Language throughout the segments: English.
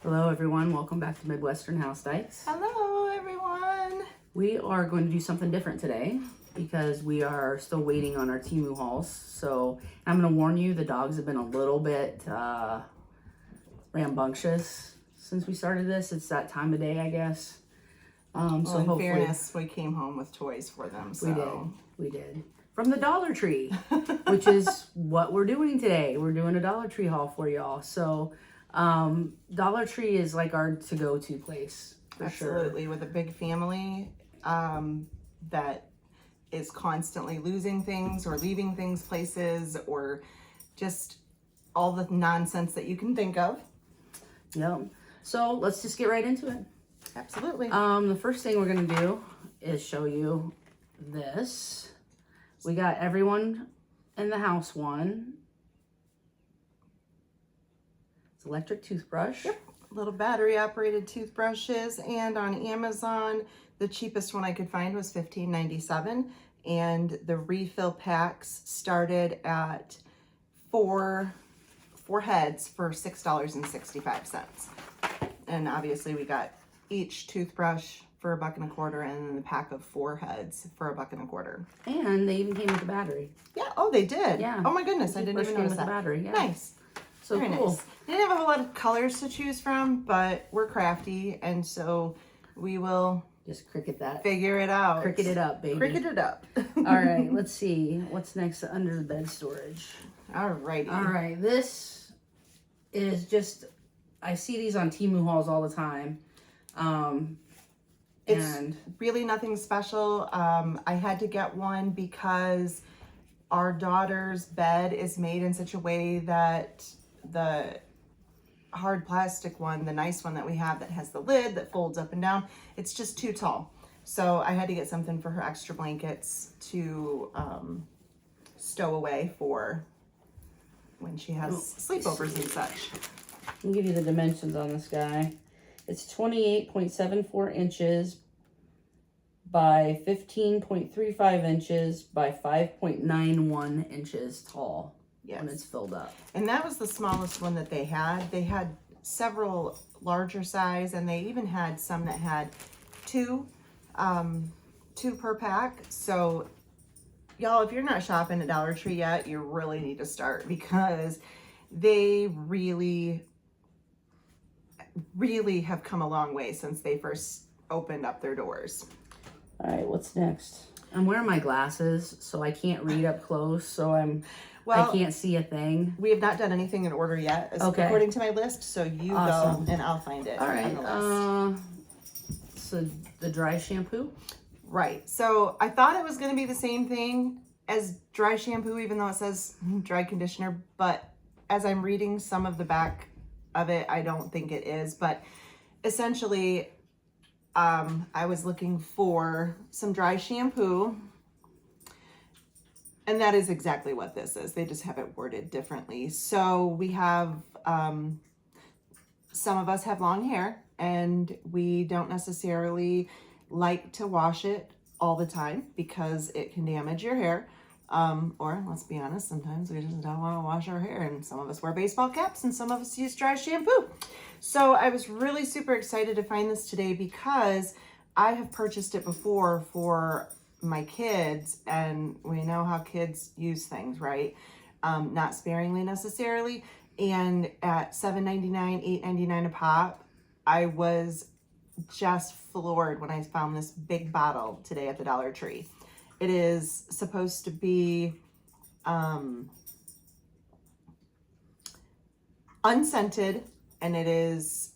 Hello everyone, welcome back to Midwestern House Dykes. Hello everyone. We are going to do something different today because we are still waiting on our Temu hauls. So I'm going to warn you, the dogs have been a little bit rambunctious since we started this. It's that time of day, I guess. So in fairness, we came home with toys for them. So. We did. From the Dollar Tree, which is what we're doing today. We're doing a Dollar Tree haul for y'all. So Dollar Tree is like our to-go-to place for Absolutely. sure. With a big family that is constantly losing things or leaving things places or just all the nonsense that you can think of. Yep. So let's just get right into it. Absolutely. The first thing we're going to do is show you this. We got everyone in the house one. It's electric toothbrush. Yep. Little battery operated toothbrushes, and on Amazon the cheapest one I could find was $15.97, and the refill packs started at four heads for $6.65. And obviously we got each toothbrush for $1.25 and then the pack of 4 heads for $1.25. And they even came with a battery. Yeah. Oh, they did. Yeah. Oh my goodness, I didn't even notice with that. A battery. Yeah. Nice. So Very cool. Nice. They didn't have a whole lot of colors to choose from, but we're crafty, and so we will just cricket that. Figure it out. Cricket it up, baby. Cricket it up. All right, let's see what's next under the bed storage. All righty. All right, this is just, I see these on Temu hauls all the time. It's really nothing special. I had to get one because our daughter's bed is made in such a way that the hard plastic one, the nice one that we have that has the lid that folds up and down, it's just too tall. So I had to get something for her extra blankets to stow away for when she has sleepovers and such. I'll give you the dimensions on this guy. It's 28.74 inches by 15.35 inches by 5.91 inches tall. Yes. When it's filled up. And that was the smallest one that they had. They had several larger size, and they even had some that had two per pack. So y'all, if you're not shopping at Dollar Tree yet, you really need to start, because they really have come a long way since they first opened up their doors. All right, what's next? I'm wearing my glasses, so I can't read up close, so I can't see a thing. We have not done anything in order yet, according to my list, so you go and I'll find it. All right. On the list. So the dry shampoo? Right. So I thought it was going to be the same thing as dry shampoo, even though it says dry conditioner, but as I'm reading some of the back of it, I don't think it is. But essentially, I was looking for some dry shampoo, and that is exactly what this is. They just have it worded differently. So we have, some of us have long hair, and we don't necessarily like to wash it all the time because it can damage your hair. Or let's be honest, sometimes we just don't want to wash our hair, and some of us wear baseball caps and some of us use dry shampoo. So I was really super excited to find this today because I have purchased it before for my kids, and we know how kids use things, right? Not sparingly necessarily. And at $7.99, $8.99 a pop, I was just floored when I found this big bottle today at the Dollar Tree. It is supposed to be unscented, and it is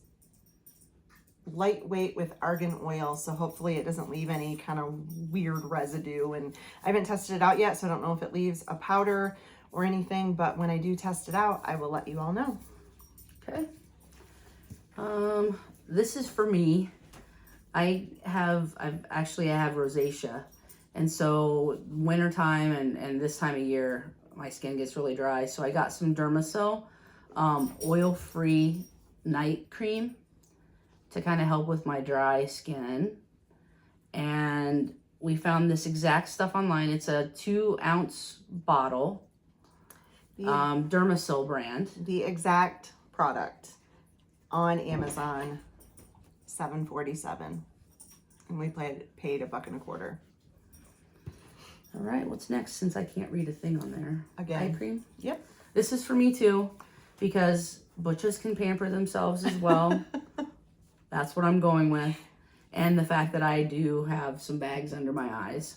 lightweight with argan oil, so hopefully it doesn't leave any kind of weird residue. And I haven't tested it out yet, so I don't know if it leaves a powder or anything, but when I do test it out, I will let you all know. Okay. This is for me. I have rosacea, and so wintertime and this time of year my skin gets really dry, so I got some Dermasil oil-free night cream to kind of help with my dry skin. And we found this exact stuff online. It's a 2-ounce bottle, Dermasil brand. The exact product on Amazon, $7.47, and we paid $1.25. All right, what's next? Since I can't read a thing on there. Again. Eye cream. Yep. This is for me too, because butches can pamper themselves as well. That's what I'm going with. And the fact that I do have some bags under my eyes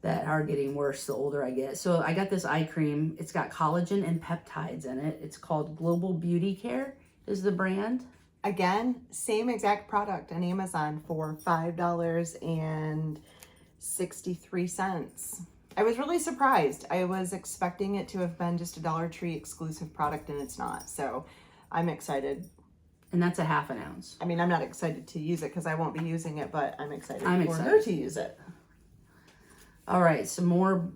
that are getting worse the older I get. So I got this eye cream. It's got collagen and peptides in it. It's called Global Beauty Care is the brand. Again, same exact product on Amazon for $5.63. I was really surprised. I was expecting it to have been just a Dollar Tree exclusive product, and it's not. So I'm excited. And that's a ½ ounce. I mean, I'm not excited to use it because I won't be using it, but I'm excited for her to use it. All right, some more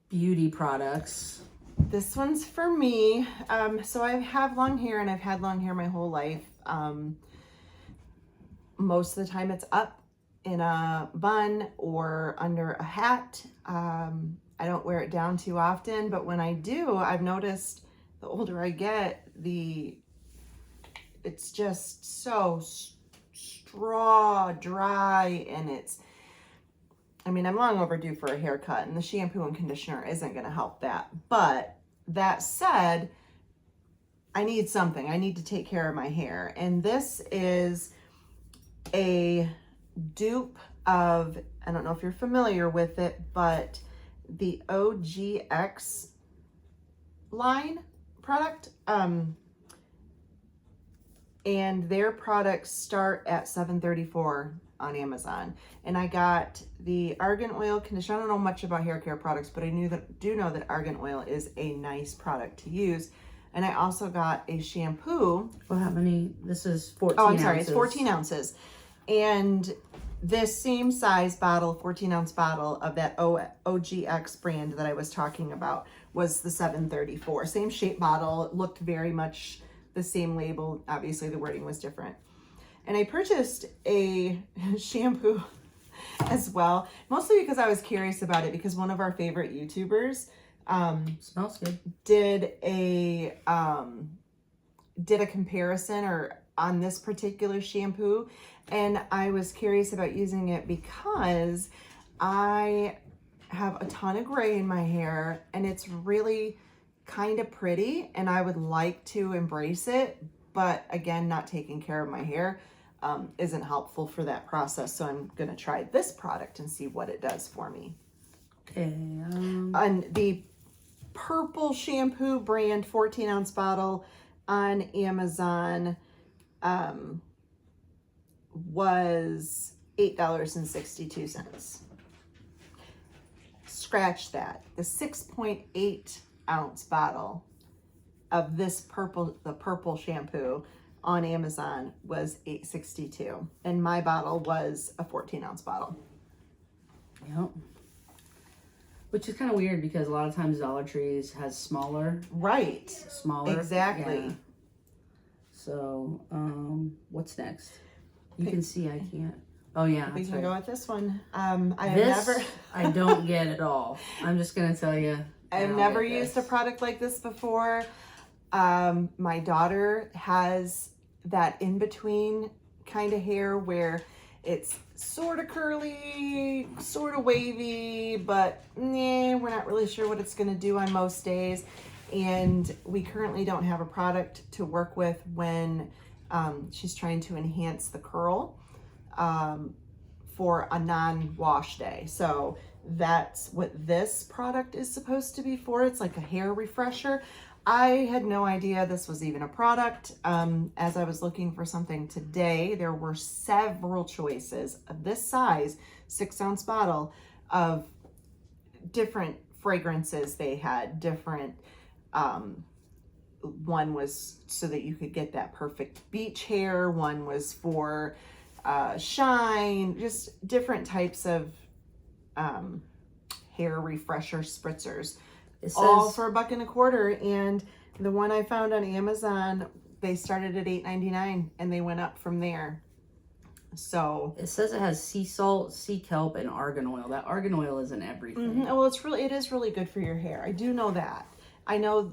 beauty products. This one's for me. So I have long hair, and I've had long hair my whole life. Most of the time it's up in a bun or under a hat. I don't wear it down too often, but when I do, I've noticed the older I get, it's just so straw dry, and I'm long overdue for a haircut, and the shampoo and conditioner isn't going to help that. But that said, I need something. I need to take care of my hair. And this is a dupe of, I don't know if you're familiar with it, but the OGX line product. And their products start at $7.34 on Amazon. And I got the argan oil conditioner. I don't know much about hair care products, but I do know that argan oil is a nice product to use. And I also got a shampoo. Well, how many? This is 14 ounces. Sorry, ounces. It's 14 ounces. And this same size bottle, 14-ounce bottle of that OGX brand that I was talking about was the $7.34. Same shape bottle. It looked very much the same label. Obviously the wording was different. And I purchased a shampoo as well, mostly because I was curious about it, because one of our favorite YouTubers smells good. did a comparison or on this particular shampoo, and I was curious about using it because I have a ton of gray in my hair, and it's really kind of pretty, and I would like to embrace it, but again, not taking care of my hair isn't helpful for that process. So I'm gonna try this product and see what it does for me. Okay. And the purple shampoo brand 14-ounce bottle on Amazon was $8.62. Scratch that. The 6.8-ounce bottle of the purple shampoo on Amazon was $8.62, and my bottle was a 14-ounce bottle. Yep. Which is kind of weird because a lot of times Dollar Trees has smaller. Right. Smaller. Exactly. Yeah. So, what's next? You can see I can't. Oh yeah, We that's can right. go with this one. I don't get at all. I'm just gonna tell you. I've never used a product like this before. My daughter has that in-between kind of hair where it's sort of curly, sort of wavy, but we're not really sure what it's going to do on most days. And we currently don't have a product to work with when she's trying to enhance the curl for a non-wash day. So that's what this product is supposed to be for. It's like a hair refresher. I had no idea this was even a product. As I was looking for something today, there were several choices of this size, 6-ounce bottle, of different fragrances. They had different, one was so that you could get that perfect beach hair. One was for shine, just different types of hair refresher spritzers. All for $1.25, and the one I found on Amazon, they started at $8.99 and they went up from there. So it says it has sea salt, sea kelp, and argan oil. That argan oil is in everything. Well, it is really good for your hair. I do know that. I know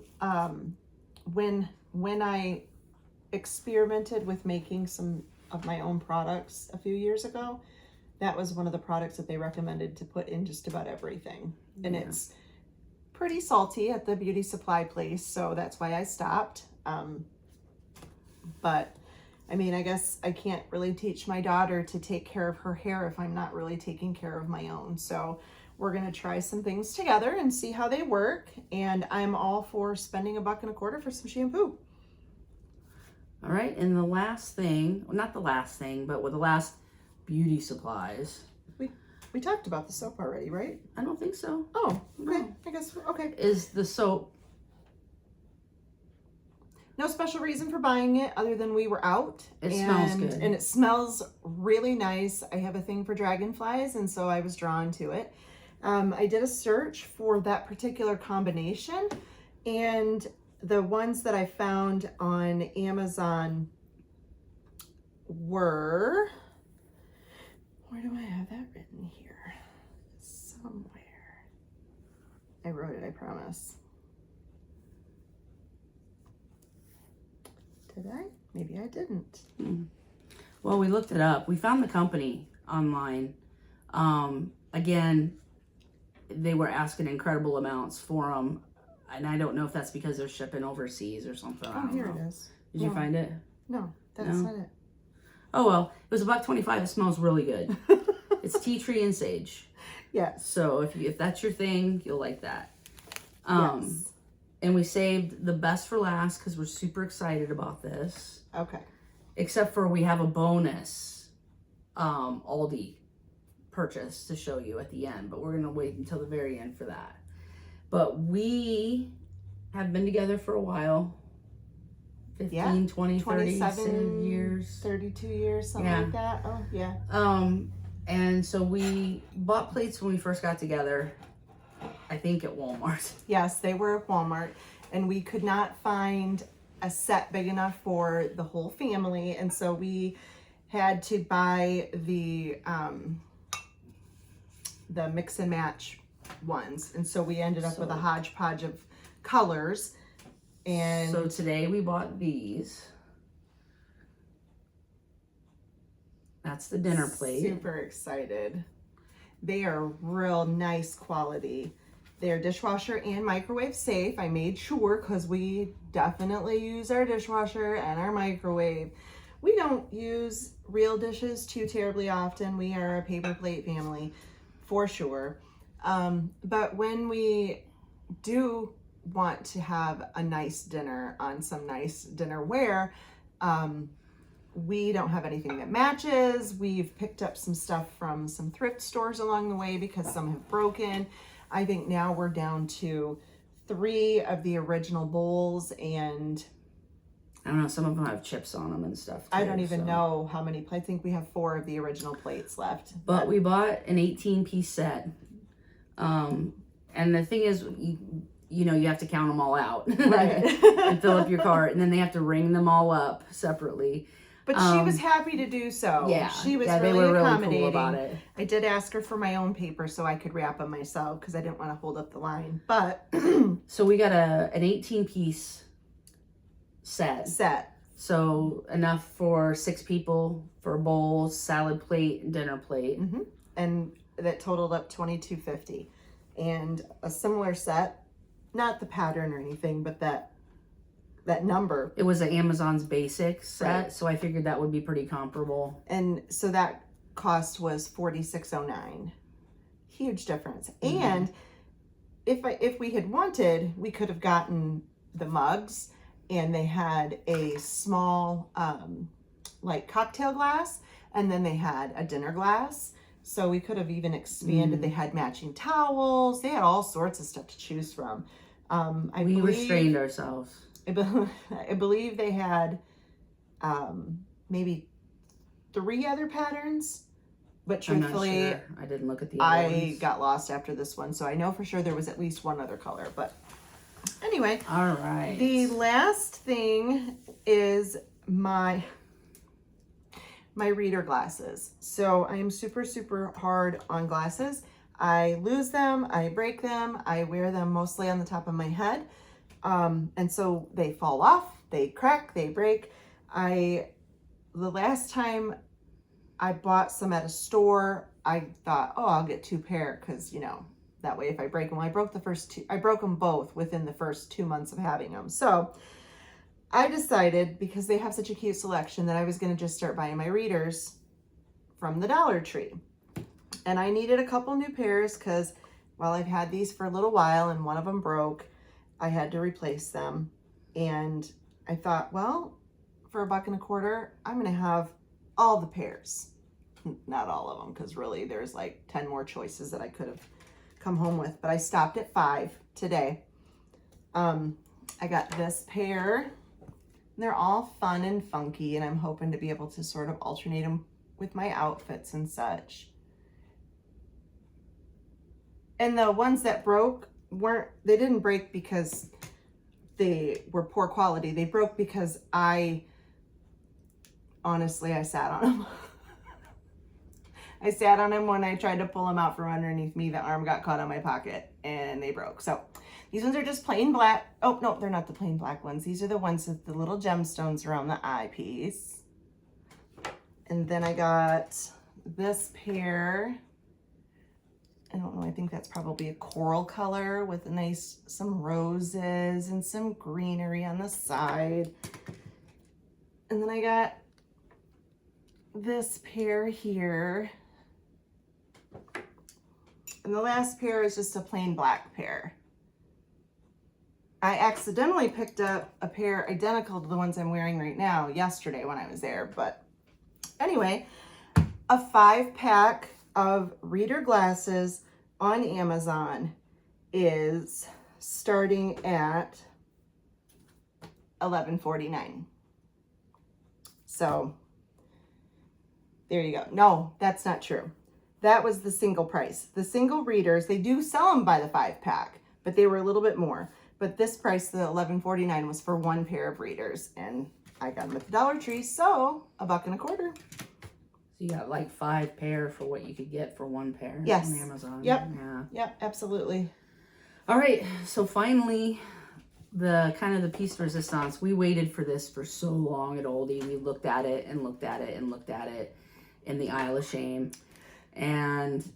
when I experimented with making some of my own products a few years ago, that was one of the products that they recommended to put in just about everything. And it's pretty salty at the beauty supply place, so that's why I stopped. But I mean, I guess I can't really teach my daughter to take care of her hair if I'm not really taking care of my own. So we're going to try some things together and see how they work. And I'm all for spending $1.25 for some shampoo. All right. And the last thing, well, not the last thing, but with the last beauty supplies. We talked about the soap already, right? I don't think so. Oh, okay. No. I guess, okay. Is the soap. No special reason for buying it other than we were out. It smells good. And it smells really nice. I have a thing for dragonflies, and so I was drawn to it. I did a search for that particular combination, and the ones that I found on Amazon were, where do I have that written here? Somewhere. I wrote it, I promise. Did I? Maybe I didn't. Well, we looked it up. We found the company online. Again, they were asking incredible amounts for them. And I don't know if that's because they're shipping overseas or something. Oh, here it is. Did you find it? No, that's No? not it. Oh, well, it was $1.25. It smells really good. It's tea tree and sage. Yes. So if that's your thing, you'll like that. Yes. And we saved the best for last because we're super excited about this. Okay. Except for we have a bonus Aldi purchase to show you at the end. But we're going to wait until the very end for that. But we have been together for a while. 15, 20, 30 years. 32 years, something like that. Oh, yeah. And so we bought plates when we first got together. I think at Walmart. Yes, they were at Walmart, and we could not find a set big enough for the whole family, and so we had to buy the mix and match ones, and so we ended up with a hodgepodge of colors. And so today we bought these. That's the dinner plate. Super excited. They are real nice quality. They're dishwasher and microwave safe. I made sure because we definitely use our dishwasher and our microwave. We don't use real dishes too terribly often. We are a paper plate family for sure. But when we do want to have a nice dinner on some nice dinnerware, we don't have anything that matches. We've picked up some stuff from some thrift stores along the way because some have broken. I think now we're down to 3 of the original bowls, and I don't know, some of them have chips on them and stuff too, I don't even know how many. I think we have 4 of the original plates left. But we bought an 18-piece set. And the thing is, you know, you have to count them all out. Right. And fill up your cart, and then they have to ring them all up separately. But she was happy to do so. Yeah, she was they really were accommodating. cool about it. I did ask her for my own paper so I could wrap them myself because I didn't want to hold up the line. But so we got an 18-piece set. So enough for 6 people for a bowl, salad plate, and dinner plate. Mm-hmm. And that totaled up $22.50. And a similar set, not the pattern or anything, but that number. It was an Amazon's basic set, right. So I figured that would be pretty comparable. And so that cost was $46.09. Huge difference. Mm-hmm. And if we had wanted, we could have gotten the mugs, and they had a small like cocktail glass, and then they had a dinner glass. So we could have even expanded. They had matching towels. They had all sorts of stuff to choose from. We restrained ourselves. I believe they had maybe 3 other patterns, but truthfully, I'm not sure. I didn't look at the other ones. got lost after this one, so I know for sure there was at least 1 other color. But anyway, all right. The last thing is my reader glasses. So I am super, super hard on glasses. I lose them, I break them, I wear them mostly on the top of my head. And so they fall off, they crack, they break. The last time I bought some at a store, I thought, oh, I'll get 2 pair because, you know, that way if I break them, I broke the first 2, I broke them both within the first 2 months of having them. So I decided, because they have such a cute selection, that I was going to just start buying my readers from the Dollar Tree. And I needed a couple new pairs because while I've had these for a little while and one of them broke, I had to replace them. And I thought, well, for $1.25, I'm going to have all the pairs. Not all of them, because really there's like 10 more choices that I could have come home with, but I stopped at 5 today. I got this pair. They're all fun and funky, and I'm hoping to be able to sort of alternate them with my outfits and such. And the ones that broke they didn't break because they were poor quality. They broke because honestly, I sat on them. I sat on them when I tried to pull them out from underneath me. The arm got caught on my pocket and they broke. So these ones are just plain black. Oh, no, they're not the plain black ones. These are the ones with the little gemstones around the eyepiece. And then I got this pair. I don't know, I think that's probably a coral color with some roses and some greenery on the side. And then I got this pair here. And the last pair is just a plain black pair. I accidentally picked up a pair identical to the ones I'm wearing right now yesterday when I was there. But anyway, a 5-pack of reader glasses on Amazon is starting at $11.49. So there you go. No, that's not true. That was the single price. The single readers, they do sell them by the 5-pack, but they were a little bit more. But this price, the $11.49, was for 1 pair of readers, and I got them at the Dollar Tree, so $1.25. So you got like 5 pair for what you could get for 1 pair yes. on Amazon. Yep. Yeah. Yep, absolutely. All right, so finally, the piece de resistance. We waited for this for so long at Aldi. We looked at it and looked at it and looked at it in the aisle of shame. And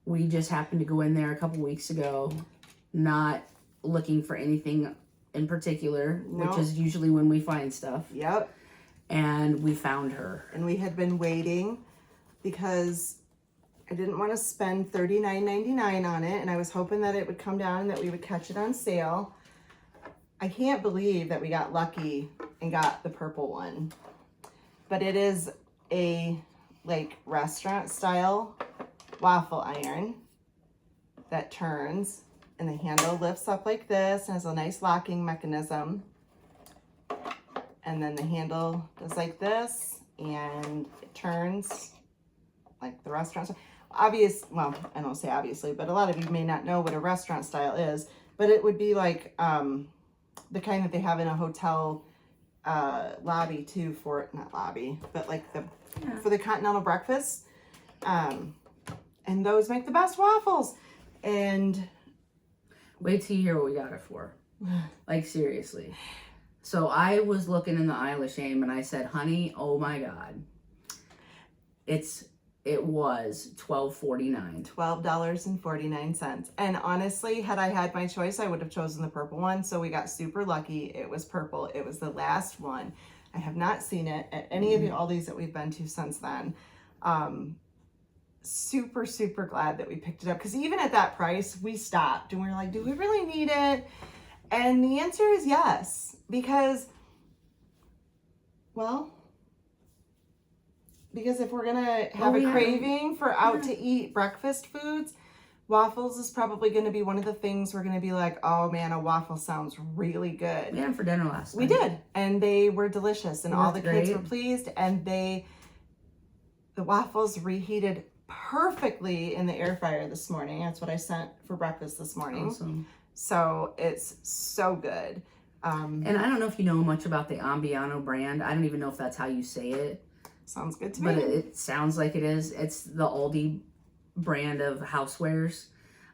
we just happened to go in there a couple weeks ago, not looking for anything in particular, which is usually when we find stuff. Yep. And we found her. And we had been waiting because I didn't want to spend $39.99 on it, and I was hoping that it would come down and that we would catch it on sale. I can't believe that we got lucky and got the purple one. But it is a restaurant style waffle iron that turns, and the handle lifts up like this and has a nice locking mechanism. And then the handle goes like this and it turns like the restaurant style. Well, I don't say obviously, but a lot of you may not know what a restaurant style is, but it would be like the kind that they have in a hotel lobby too, not lobby, but like for the continental breakfast. And those make the best waffles. And wait till you hear what we got it for. Like, seriously. So I was looking in the aisle of shame and I said, honey, oh my God. It was $12.49. $12.49. And honestly, had I had my choice, I would have chosen the purple one. So we got super lucky. It was purple. It was the last one. I have not seen it at any of the Aldis that we've been to since then. Super, super glad that we picked it up. Because even at that price, we stopped and we were like, do we really need it? And the answer is yes. Because if we're going to have a craving for out to eat breakfast foods, waffles is probably going to be one of the things we're going to be like, oh man, a waffle sounds really good. We had them for dinner last night. We did. And they were delicious. And all the kids were pleased. And the waffles reheated perfectly in the air fryer this morning. That's what I sent for breakfast this morning. Awesome. So it's so good. And I don't know if you know much about the Ambiano brand. I don't even know if that's how you say it. Sounds good to me. But it sounds like it is. It's the Aldi brand of housewares.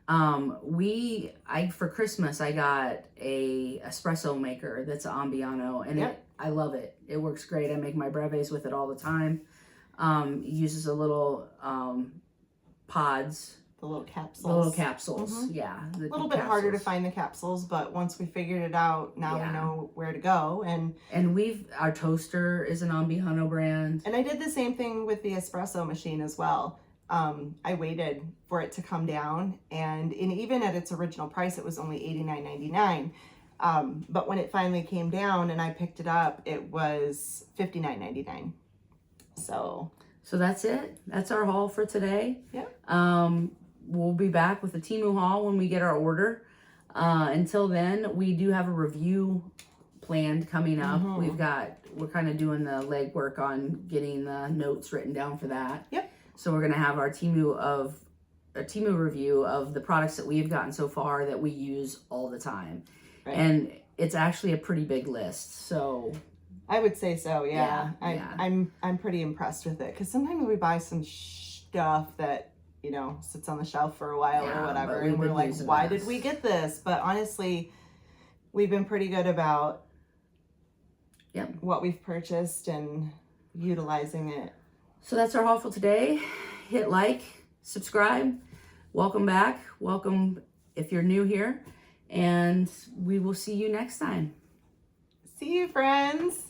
For Christmas I got a espresso maker that's an Ambiano, and I love it. It works great. I make my brevets with it all the time. It uses a little pods. The little capsules. The little capsules, yeah. A little bit harder to find the capsules, but once we figured it out, now we know where to go. And our toaster is an Ambihano brand. And I did the same thing with the espresso machine as well. I waited for it to come down, and even at its original price, it was only $89.99. But when it finally came down and I picked it up, it was $59.99. So that's it. That's our haul for today. Yeah. We'll be back with a Temu haul when we get our order. Until then, we do have a review planned coming up. We're kind of doing the legwork on getting the notes written down for that. Yep. So we're gonna have our Temu review of the products that we have gotten so far that we use all the time. Right. And it's actually a pretty big list. So I would say so, yeah. I'm pretty impressed with it, because sometimes we buy some stuff that, sits on the shelf for a while or whatever, and we're like, why did we get this? But honestly, we've been pretty good about what we've purchased and utilizing it. So that's our haul for today. Hit like, subscribe. Welcome back. Welcome if you're new here. And we will see you next time. See you, friends.